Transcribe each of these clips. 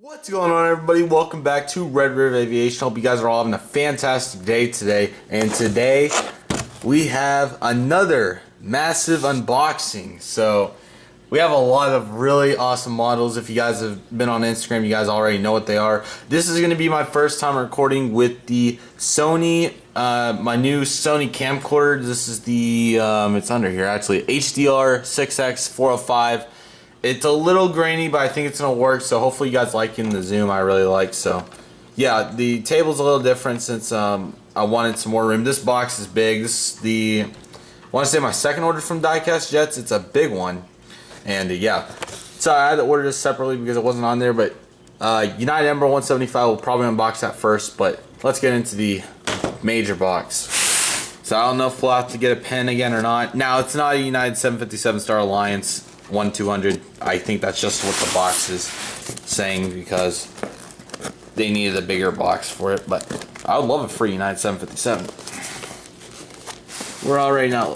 What's going on, everybody? Welcome back to Red River Aviation. Hope you guys are all having a fantastic day today. And today we have another massive unboxing. So we have a lot of really awesome models. If you guys have been on Instagram, you guys already know what they are. This is going to be my first time recording with the Sony, my new Sony camcorder. This is the, it's under here actually, HDR 6X 405. It's a little grainy, but I think it's going to work, so hopefully you guys like the zoom I really like. So yeah, the table's a little different since I wanted some more room. This box is big. This is the, I want to say my second order from Diecast Jets. It's a big one. And yeah, so I had to order this separately because it wasn't on there, but United Ember 175 will probably unbox that first, but let's get into the major box. So I don't know if we'll have to get a pen again or not. Now, it's not a United 757 Star Alliance 1-200. I think that's just what the box is saying because they needed a bigger box for it, but I would love a free United 757. We're already now,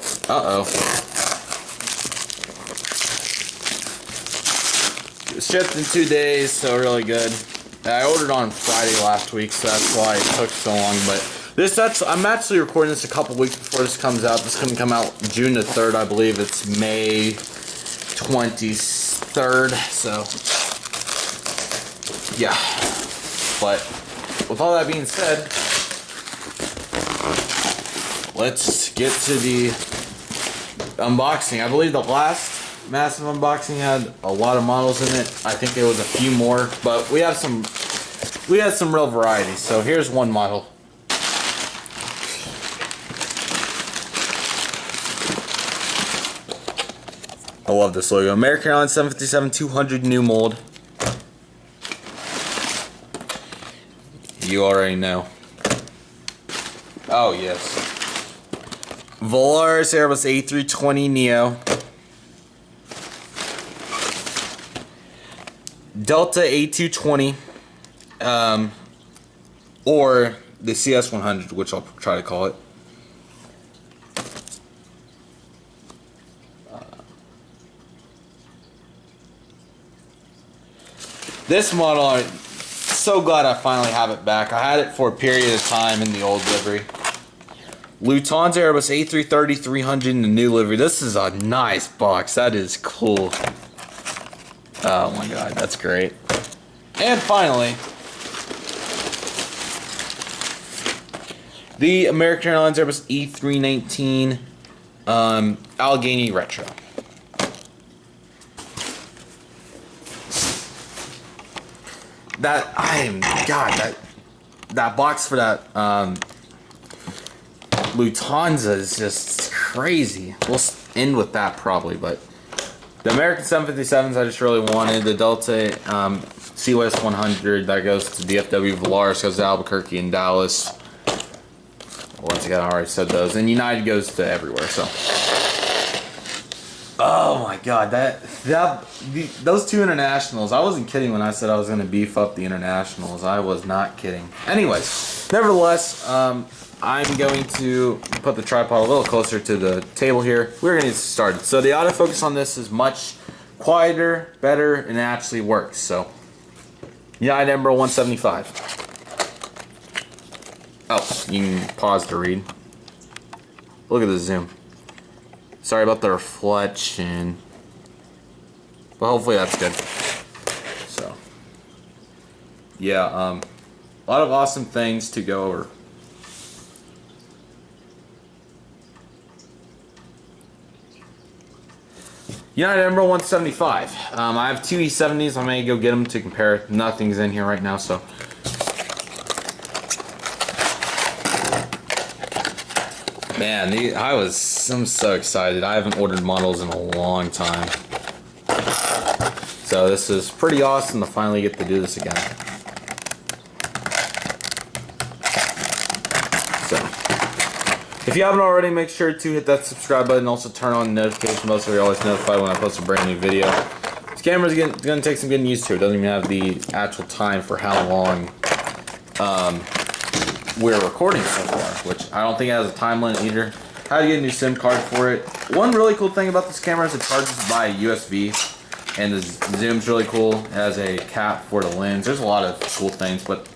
It shipped in 2 days, so really good. I ordered on Friday last week, so that's why it took so long, but I'm actually recording this a couple weeks before this comes out. This couldn't come out June the 3rd, I believe. It's May 23rd, so yeah. But with all that being said, let's get to the unboxing. I believe the last massive unboxing had a lot of models in it. I think there was a few more, but we had some real variety. So here's one model. I love this logo. American Airlines 757-200 new mold. You already know. Oh, yes. Volaris Airbus A320neo. Delta A220. Or the CS100, which I'll try to call it. This model, I'm so glad I finally have it back. I had it for a period of time in the old livery. Lufthansa Airbus A330-300 in the new livery. This is a nice box. That is cool. Oh my god, that's great. And finally, the American Airlines Airbus E319 Allegheny Retro. That box for that Lufthansa is just crazy. We'll end with that probably, but the American 757s I just really wanted. The Delta COS 100 that goes to DFW, Volaris goes to Albuquerque and Dallas. Once again, I already said those, and United goes to everywhere. So, oh my god, those two internationals, I wasn't kidding when I said I was going to beef up the internationals. I was not kidding. Anyways, nevertheless, I'm going to put the tripod a little closer to the table here. We're going to get started. So the autofocus on this is much quieter, better, and it actually works. So, United Ember 175. Oh, you can pause to read. Look at the zoom. Sorry about the reflection, but hopefully that's good. So, yeah, a lot of awesome things to go over. United Ember 175. I have two E70s. I may go get them to compare. Nothing's in here right now, so. Man, I'm so excited. I haven't ordered models in a long time. So this is pretty awesome to finally get to do this again. So, if you haven't already, make sure to hit that subscribe button. Also turn on the notification bell so you're always notified when I post a brand new video. This camera's going to take some getting used to. It doesn't even have the actual time for how long we're recording so far, which I don't think it has a time limit either. How to get a new SIM card for it. One really cool thing about this camera is it charges by USB. And the zoom's really cool. It has a cap for the lens. There's a lot of cool things, but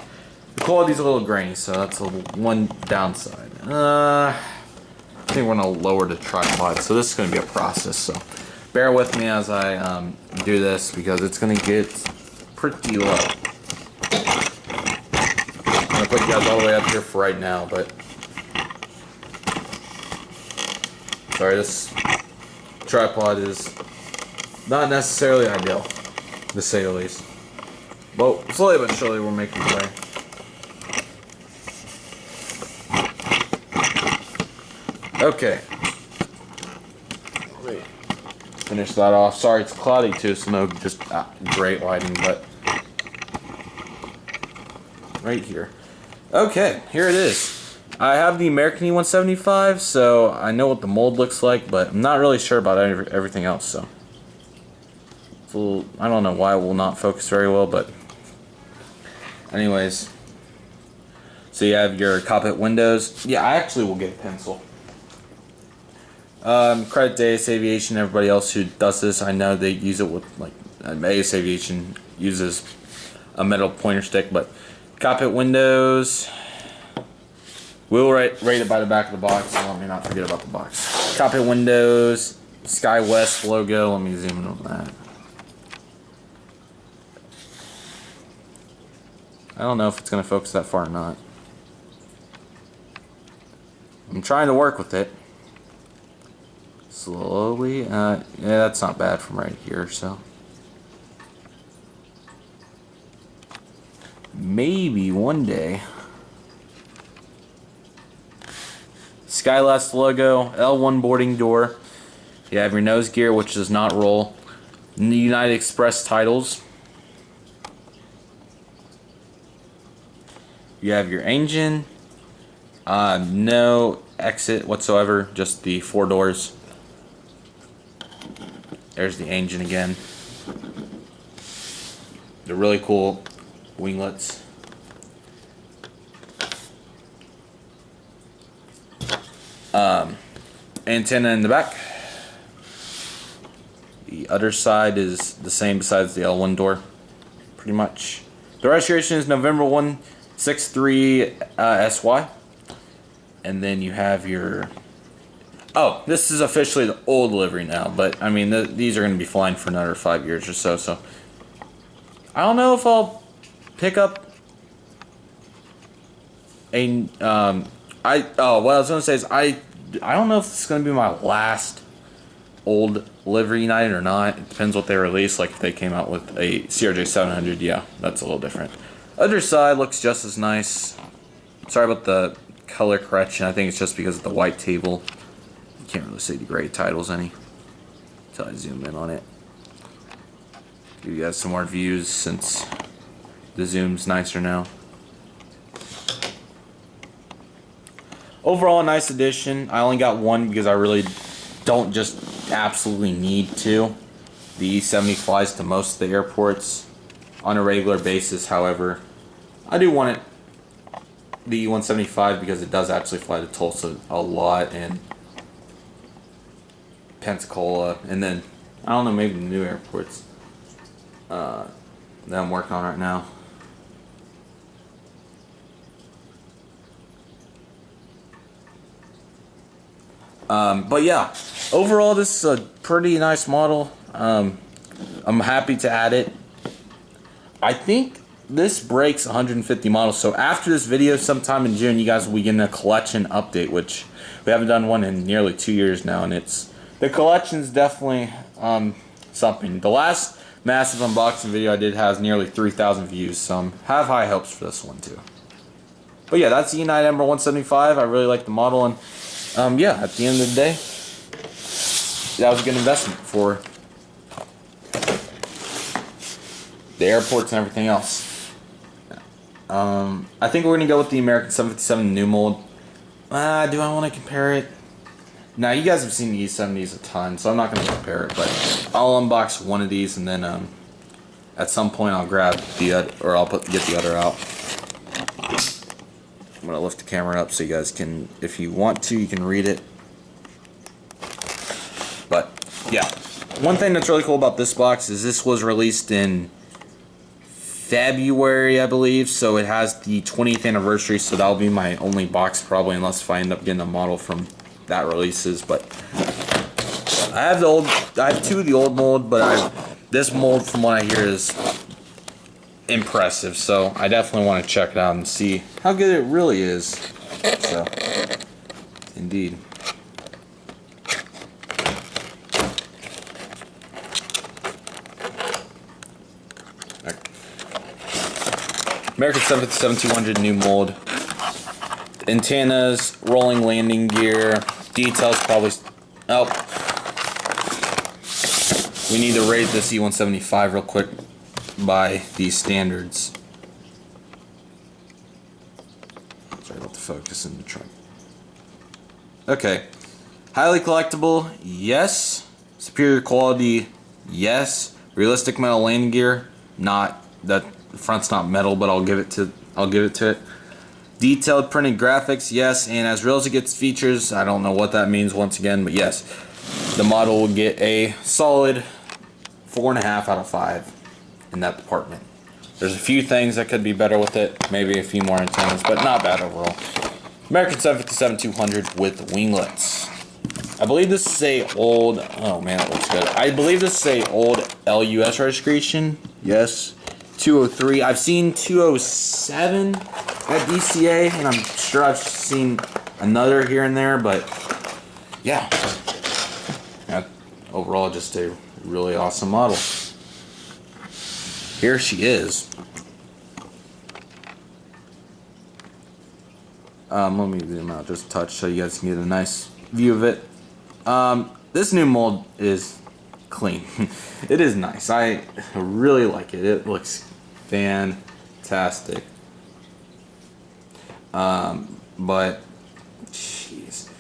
the quality's a little grainy, so that's one downside. I think we're gonna lower the tripod, so this is gonna be a process. So bear with me as I do this because it's gonna get pretty low. I'm gonna put you guys all the way up here for right now, but sorry, this tripod is not necessarily ideal, to say the least. But slowly but surely we're making way. Okay. Wait. Finish that off. Sorry, it's cloudy too, so no just great lighting, but right here. Okay, here it is. I have the American E175, so I know what the mold looks like, but I'm not really sure about everything else, so. I don't know why it will not focus very well, but anyways. So you have your cockpit windows. Yeah, I actually will get a pencil. Credit to AS Aviation, everybody else who does this. I know they use it with, like, AS Aviation uses a metal pointer stick, but cockpit windows. We'll rate it by the back of the box, so let me not forget about the box. Cockpit windows, SkyWest logo. Let me zoom in on that. I don't know if it's going to focus that far or not. I'm trying to work with it. Slowly. Yeah, that's not bad from right here, so. Maybe one day. SkyWest logo, L1 boarding door. You have your nose gear, which does not roll. United Express titles. You have your engine, no exit whatsoever, just the 4 doors. There's the engine again. The really cool winglets. Antenna in the back. The other side is the same besides the L1 door, pretty much. The registration is November 163 SY. And then you have your... Oh, this is officially the old livery now, but I mean, these are going to be flying for another 5 years or so, so... I don't know if I'll pick up a... what I was going to say is I don't know if it's going to be my last old livery United or not. It depends what they release. Like if they came out with a CRJ 700, yeah, that's a little different. Other side looks just as nice. Sorry about the color correction. I think it's just because of the white table. You can't really see the gray titles any until I zoom in on it. Give you guys some more views since the zoom's nicer now. Overall, a nice addition. I only got one because I really don't just absolutely need to. The E70 flies to most of the airports on a regular basis. However, I do want it, the E175, because it does actually fly to Tulsa a lot and Pensacola, and then I don't know, maybe the new airports that I'm working on right now. But yeah, overall this is a pretty nice model. I'm happy to add it. I think this breaks 150 models, so after this video sometime in June you guys will be getting a collection update, which we haven't done one in nearly 2 years now, and the collection's definitely something. The last massive unboxing video I did has nearly 3,000 views, so I have high hopes for this one too. But yeah, that's the United Ember 175. I really like the model, and yeah, at the end of the day, that was a good investment for the airports and everything else. I think we're going to go with the American 757 new mold. Do I want to compare it? Now, you guys have seen the E70s a ton, so I'm not going to compare it, but I'll unbox one of these, and then at some point I'll grab the other, or I'll get the other out. I'm going to lift the camera up so you guys can, if you want to, you can read it. But, yeah. One thing that's really cool about this box is this was released in February, I believe, so it has the 20th anniversary, so that'll be my only box probably, unless if I end up getting a model from that releases. But I have two of the old mold, but this mold from what I hear is impressive, so I definitely want to check it out and see how good it really is. So, indeed. American 757-200 new mold. Antennas, rolling landing gear, details probably. Oh, we need to rate this E175 real quick by these standards. Sorry about the focus in the trunk. Okay, highly collectible, yes. Superior quality, yes. Realistic metal landing gear, not. That the front's not metal, but I'll give it to it. Detailed printed graphics, yes. And as real as it gets features, I don't know what that means once again, but yes, the model will get a solid 4.5 out of 5 in that department. There's a few things that could be better with it, maybe a few more antennas, but not bad overall. American 757-200 with winglets. I believe this is a old. Oh man, it looks good. I believe this is a old LUS registration. Yes. 203. I've seen 207 at DCA, and I'm sure I've seen another here and there, but yeah. Overall, just a really awesome model. Here she is. Let me zoom out just a touch so you guys can get a nice view of it. This new mold is clean. It is nice. I really like it. It looks fantastic. But jeez,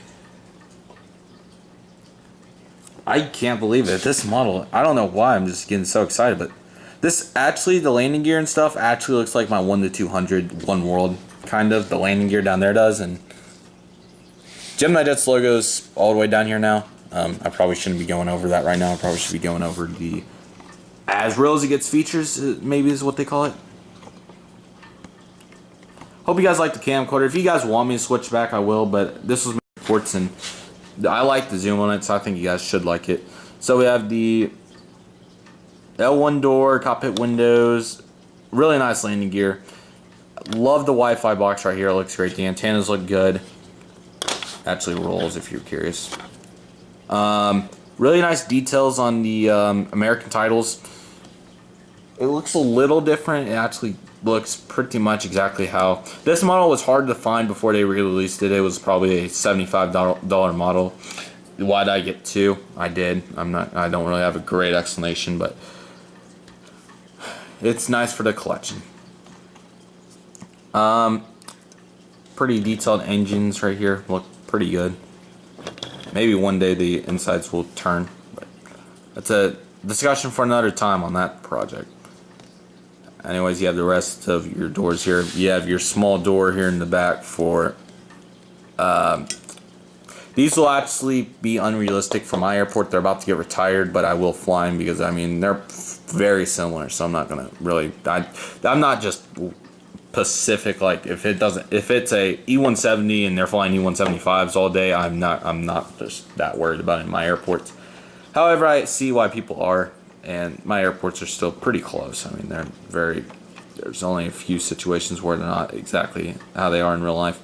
I can't believe it. This model, I don't know why I'm just getting so excited, but this actually, the landing gear and stuff actually looks like my 1-200 One World kind of. The landing gear down there does, and Gemini Jets logo's all the way down here now. I probably shouldn't be going over that right now. I probably should be going over the as real as it gets features, maybe is what they call it. Hope you guys like the camcorder. If you guys want me to switch back, I will, but this was my reports, and I like the zoom on it, so I think you guys should like it. So we have the L1 door, cockpit windows, really nice landing gear. Love the Wi-Fi box right here. It looks great. The antennas look good. Actually rolls if you're curious. Really nice details on the American titles. It looks a little different. It actually looks pretty much exactly how this model was hard to find before they released it. It was probably a $75 model. Why did I get two? I did. I don't really have a great explanation, but it's nice for the collection. Pretty detailed engines right here. Look pretty good. Maybe one day the insides will turn, but that's a discussion for another time on that project. Anyways, you have the rest of your doors here. You have your small door here in the back for these will actually be unrealistic for my airport. They're about to get retired, but I will fly them because, I mean, they're very similar, so I'm not gonna really I'm not just Pacific, like if it's a E170 and they're flying E175s all day, I'm not just that worried about it in my airports. However, I see why people are, and my airports are still pretty close. I mean, there's only a few situations where they're not exactly how they are in real life.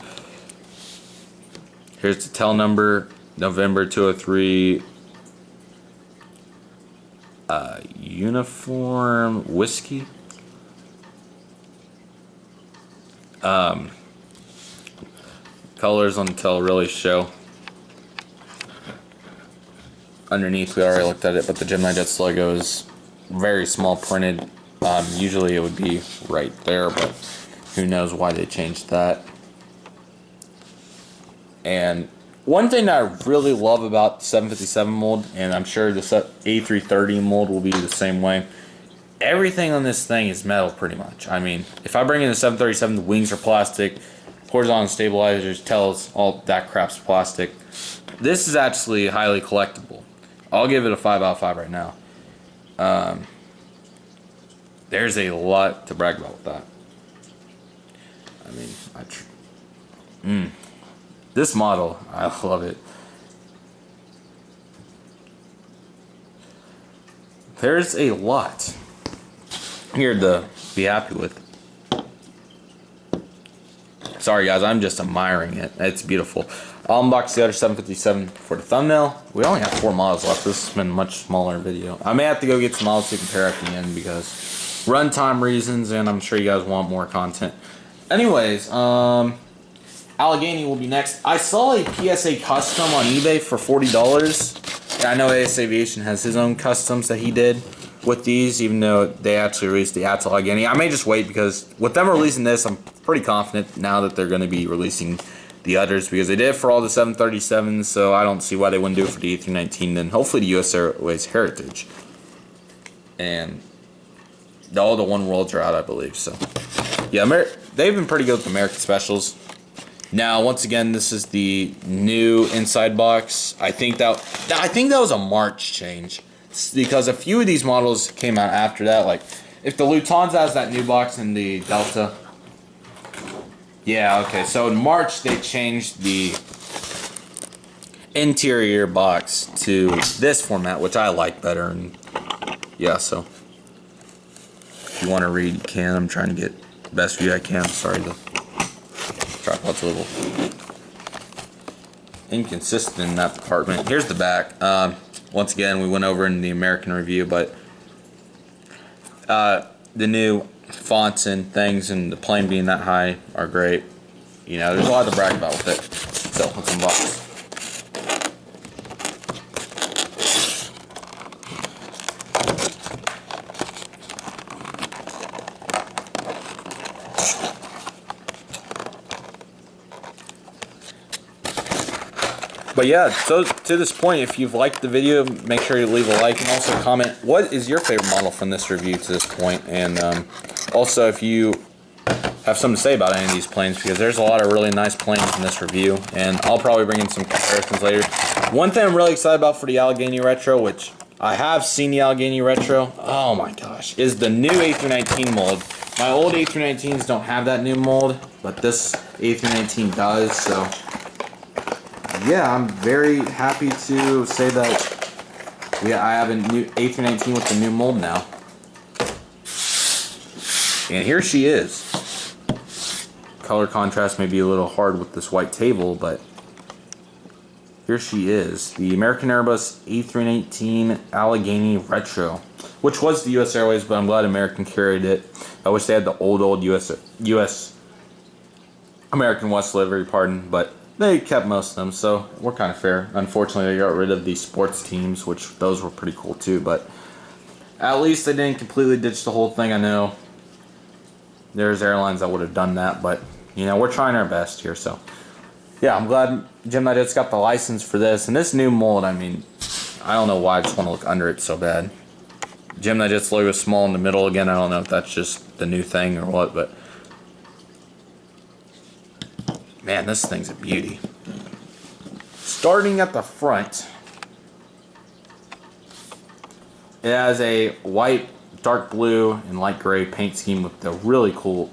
Here's the tail number, November 203, uniform whiskey. Colors on the tail really show. Underneath, we already looked at it, but the Gemini Jets logo is very small printed. Usually it would be right there, but who knows why they changed that. And one thing that I really love about the 757 mold, and I'm sure the A330 mold will be the same way, everything on this thing is metal pretty much. I mean, if I bring in the 737, the wings are plastic, horizontal stabilizers, tails, all that crap's plastic. This is actually highly collectible. I'll give it a 5 out of 5 right now. There's a lot to brag about with that. I mean, this model, I love it. There's a lot here to be happy with. Sorry guys, I'm just admiring it. It's beautiful. I'll unbox the other 757 for the thumbnail. We only have 4 models left. This has been a much smaller video. I may have to go get some models to compare at the end because runtime reasons, and I'm sure you guys want more content. Anyways, Allegheny will be next. I saw a PSA custom on eBay for $40. I know AS Aviation has his own customs that he did with these, even though they actually released the Atlas Allegheny. I may just wait because with them releasing this, I'm pretty confident now that they're going to be releasing the others because they did it for all the 737s, so I don't see why they wouldn't do it for the A319, then hopefully the US Airways Heritage. And all the One Worlds are out, I believe, so. Yeah, they've been pretty good with American Specials. Now, once again, this is the new inside box. I think that was a March change because a few of these models came out after that. Like, if the Lufthansa has that new box in the Delta. Yeah, okay. So in March, they changed the interior box to this format, which I like better. And yeah, so if you want to read, you can. I'm trying to get the best view I can. Sorry, the tripod's a little inconsistent in that department. Here's the back. Once again, we went over in the American review, but the new fonts and things and the plane being that high are great. You know, there's a lot to brag about with it. So let's unbox. But yeah, so to this point, if you've liked the video, make sure you leave a like and also comment what is your favorite model from this review to this point. And also if you have something to say about any of these planes, because there's a lot of really nice planes in this review, and I'll probably bring in some comparisons later. One thing I'm really excited about for the Allegheny Retro, which I have seen the Allegheny Retro, oh my gosh, is the new A319 mold. My old A319s don't have that new mold, but this A319 does, so yeah, I'm very happy to say that I have a new A319 with the new mold now. And here she is. Color contrast may be a little hard with this white table, but here she is. The American Airbus A319 Allegheny Retro, which was the US Airways, but I'm glad American carried it. I wish they had the old US American West livery, but they kept most of them, so we're kind of fair. Unfortunately, they got rid of the sports teams, which those were pretty cool too, but at least they didn't completely ditch the whole thing. I know there's airlines that would have done that, but you know, we're trying our best here, so yeah, I'm glad Gemini Jet's got the license for this. And this new mold, I mean, I don't know why I just want to look under it so bad. Gemini Jet's logo is small in the middle again. I don't know if that's just the new thing or what, but man, this thing's a beauty. Starting at the front, it has a white, dark blue, and light gray paint scheme with the really cool.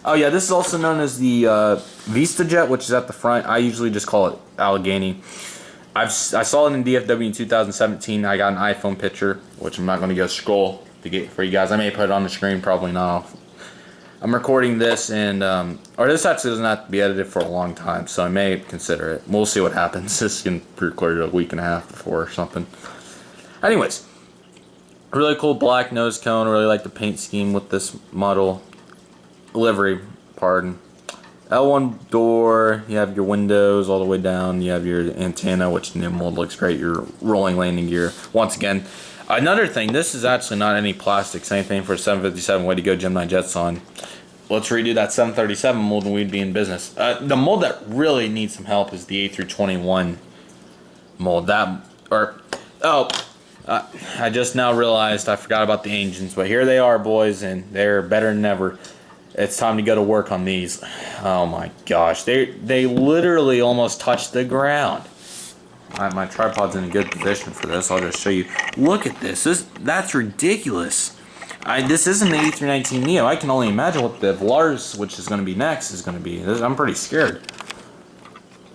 Oh yeah, this is also known as the VistaJet, which is at the front. I usually just call it Allegheny. I saw it in DFW in 2017. I got an iPhone picture, which I'm not going to go scroll to get for you guys. I may put it on the screen, probably not. I'm recording this, and or this actually doesn't have to be edited for a long time, so I may consider it. We'll see what happens. This can be recorded a week and a half before or something. Anyways, really cool black nose cone. Really like the paint scheme with this model. Livery, pardon. L1 door, you have your windows all the way down, you have your antenna, which the new mold looks great, your rolling landing gear. Once again, another thing, this is actually not any plastic, same thing for 757, way to go Gemini Jets on. Let's redo that 737 mold and we'd be in business. The mold that really needs some help is the A321 mold. I just now realized I forgot about the engines, but here they are, boys, and they're better than ever. It's time to go to work on these. Oh my gosh, they literally almost touched the ground. My tripod's in a good position for this. I'll just show you. Look at this. That's ridiculous. This isn't the A319 Neo. I can only imagine what the Volaris, which is going to be next, is going to be. I'm pretty scared.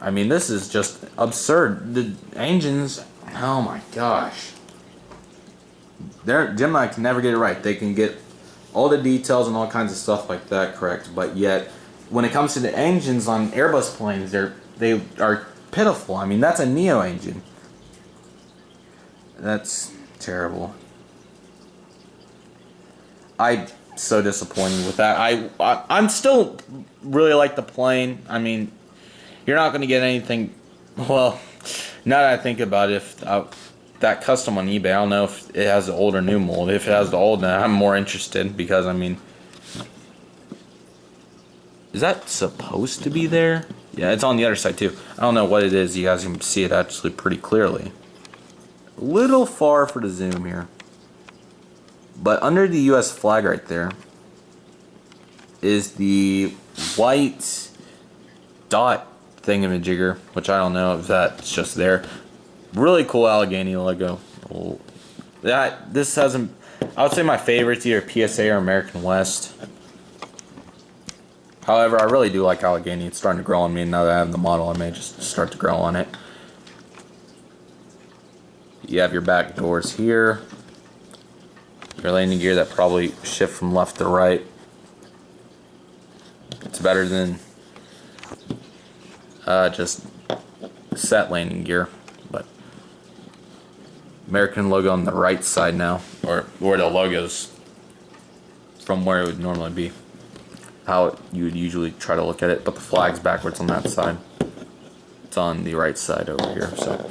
I mean, this is just absurd. The engines, oh my gosh. Gemini can never get it right. They can get all the details and all kinds of stuff like that correct, but yet, when it comes to the engines on Airbus planes, they are pitiful. I mean, that's a Neo engine. That's terrible. I'm so disappointed with that. I'm still really like the plane. I mean, you're not going to get anything. Well, now that I think about it, if that custom on eBay, I don't know if it has the old or new mold. If it has the old, then I'm more interested because, I mean, is that supposed to be there? Yeah, it's on the other side too. I don't know what it is. You guys can see it actually pretty clearly. A little far for the zoom here. But under the US flag right there is the white dot thingamajigger, which I don't know if that's just there. Really cool Allegheny logo. This hasn't, I would say my favorite's either PSA or American West. However, I really do like Allegheny. It's starting to grow on me, and now that I have the model, I may just start to grow on it. You have your back doors here. Your landing gear that probably shift from left to right. It's better than just set landing gear, but American logo on the right side now, or where the logo's from where it would normally be. How you would usually try to look at it, but the flag's backwards on that side. It's on the right side over here, so.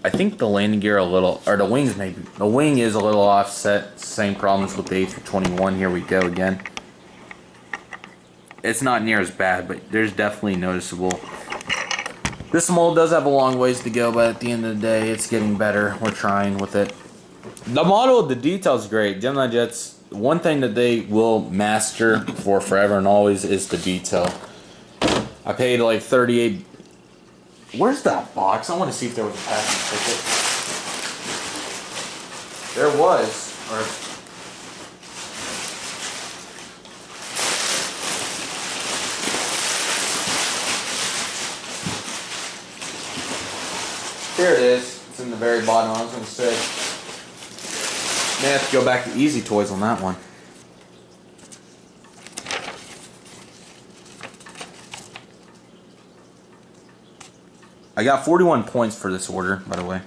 I think the landing gear a little, or the wings maybe. The wing is a little offset. Same problems with the A321. Here we go again. It's not near as bad, but there's definitely noticeable. This mold does have a long ways to go, but at the end of the day, it's getting better. We're trying with it. The model, the detail's great. Gemini Jets, one thing that they will master for forever and always is the detail. I paid like 38. Where's that box? I want to see if there was a packing ticket. There was. Or here it is. It's in the very bottom. I was going to say. May have to go back to Easy Toys on that one. I got 41 points for this order, by the way.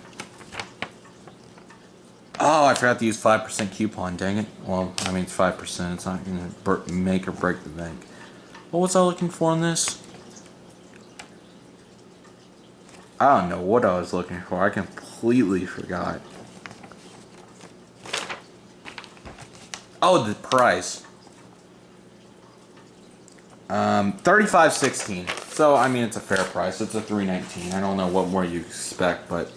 Oh, I forgot to use 5% coupon, dang it. Well, I mean, it's 5%. It's not going to make or break the bank. What was I looking for on this? I don't know what I was looking for. I completely forgot. Oh, the price. $35.16. So I mean, it's a fair price. It's a $3.19. I don't know what more you expect, but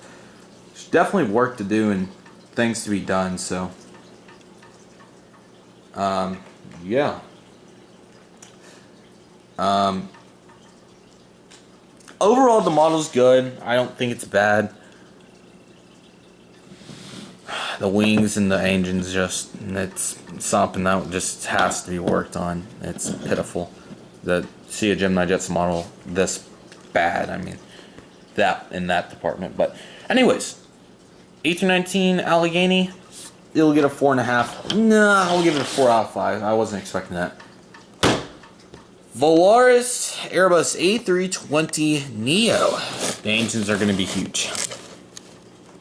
there's definitely work to do and things to be done. So, yeah. Overall, the model's good. I don't think it's bad. The wings and the engine's just, it's something that just has to be worked on. It's pitiful to see a Gemini Jets model this bad. I mean, that in that department. But anyways, A319 Allegheny, it'll get a 4.5. Nah, I'll give it a 4 out of 5. I wasn't expecting that. Volaris Airbus A320 Neo. The engines are going to be huge.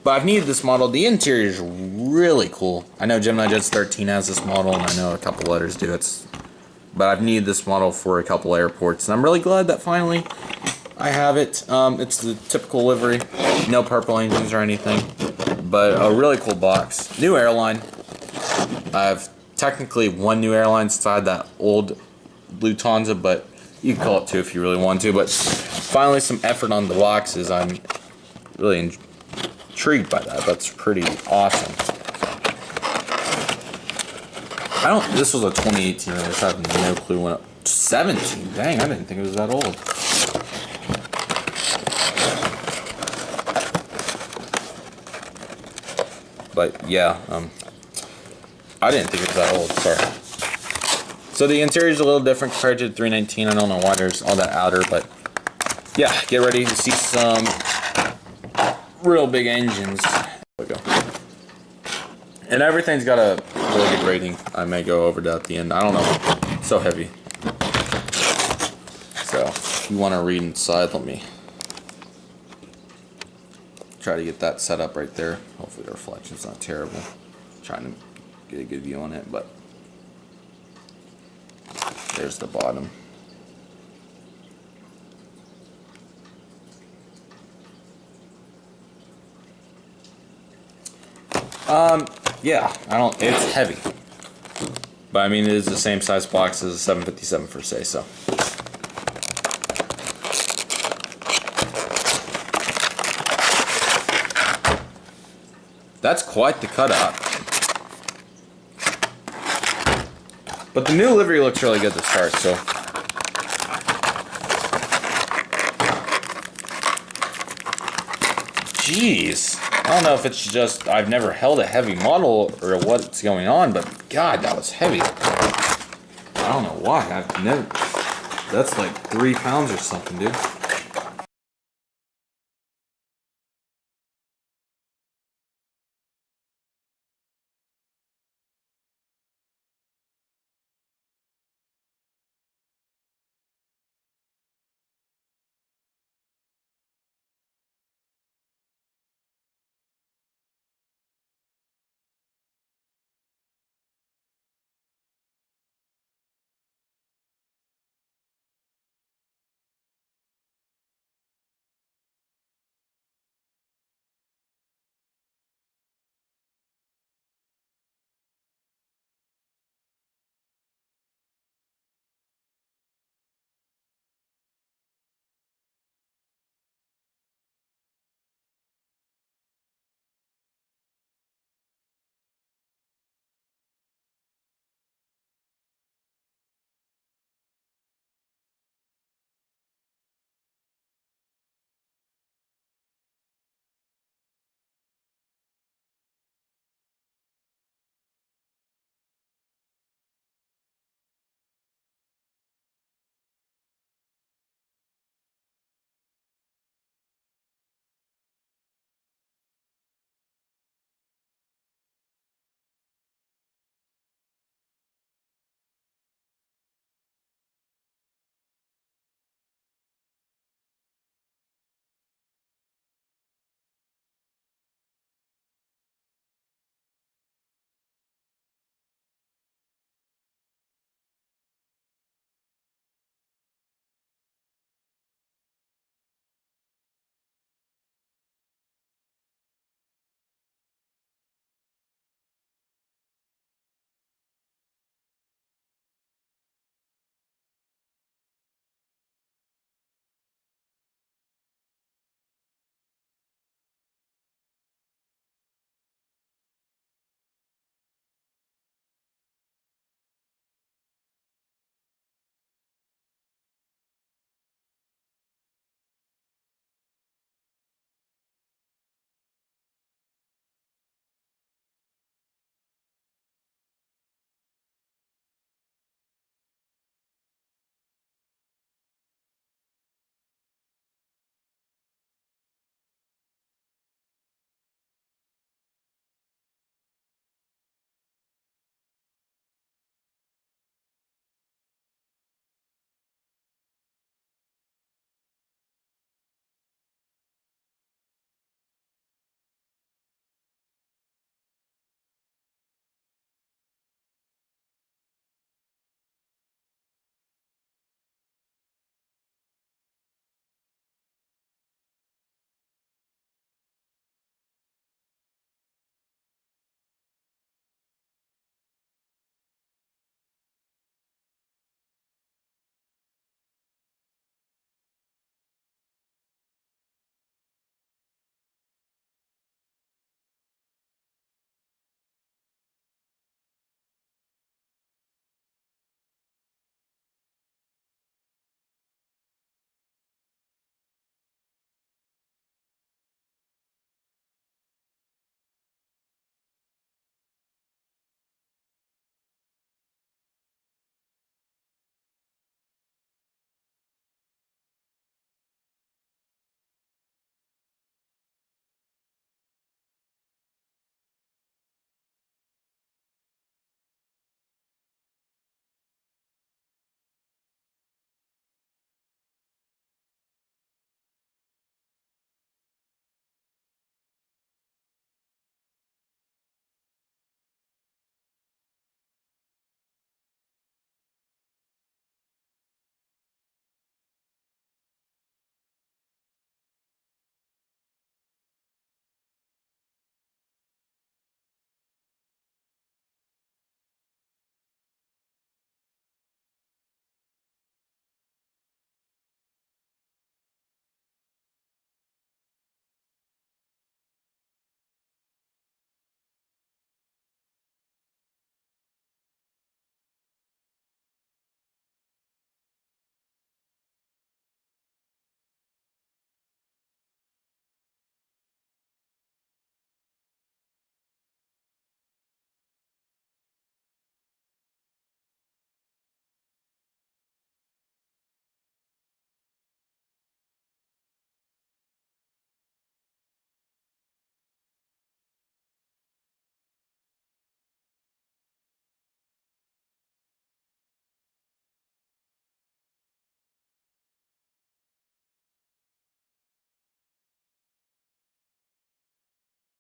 But I've needed this model. The interior is really cool. I know Gemini Jets 13 has this model, and I know a couple others do. But I've needed this model for a couple airports, and I'm really glad that finally I have it. It's the typical livery, no purple engines or anything, but a really cool box. New airline. I have technically one new airline inside that old Lufthansa, but you can call it two if you really want to. But finally, some effort on the boxes. I'm really intrigued by that. That's pretty awesome. This was a 2018 release. I have no clue when 17. Dang, I didn't think it was that old. but yeah, I didn't think it was that old. Sorry. So the interior is a little different compared to the 319. I don't know why there's all that outer, but yeah, get ready to see some real big engines. There we go. And everything's got a really good rating. I may go over that at the end. I don't know. It's so heavy. So if you want to read inside, let me try to get that set up right there. Hopefully the reflection's not terrible. Trying to get a good view on it, but there's the bottom. Yeah, it's heavy. But I mean, it is the same size box as a 757 per se, so. That's quite the cutout. But the new livery looks really good to start, so. Jeez. I don't know if it's just I've never held a heavy model or what's going on, but God, that was heavy. I don't know why. I've never. That's like 3 pounds or something, dude.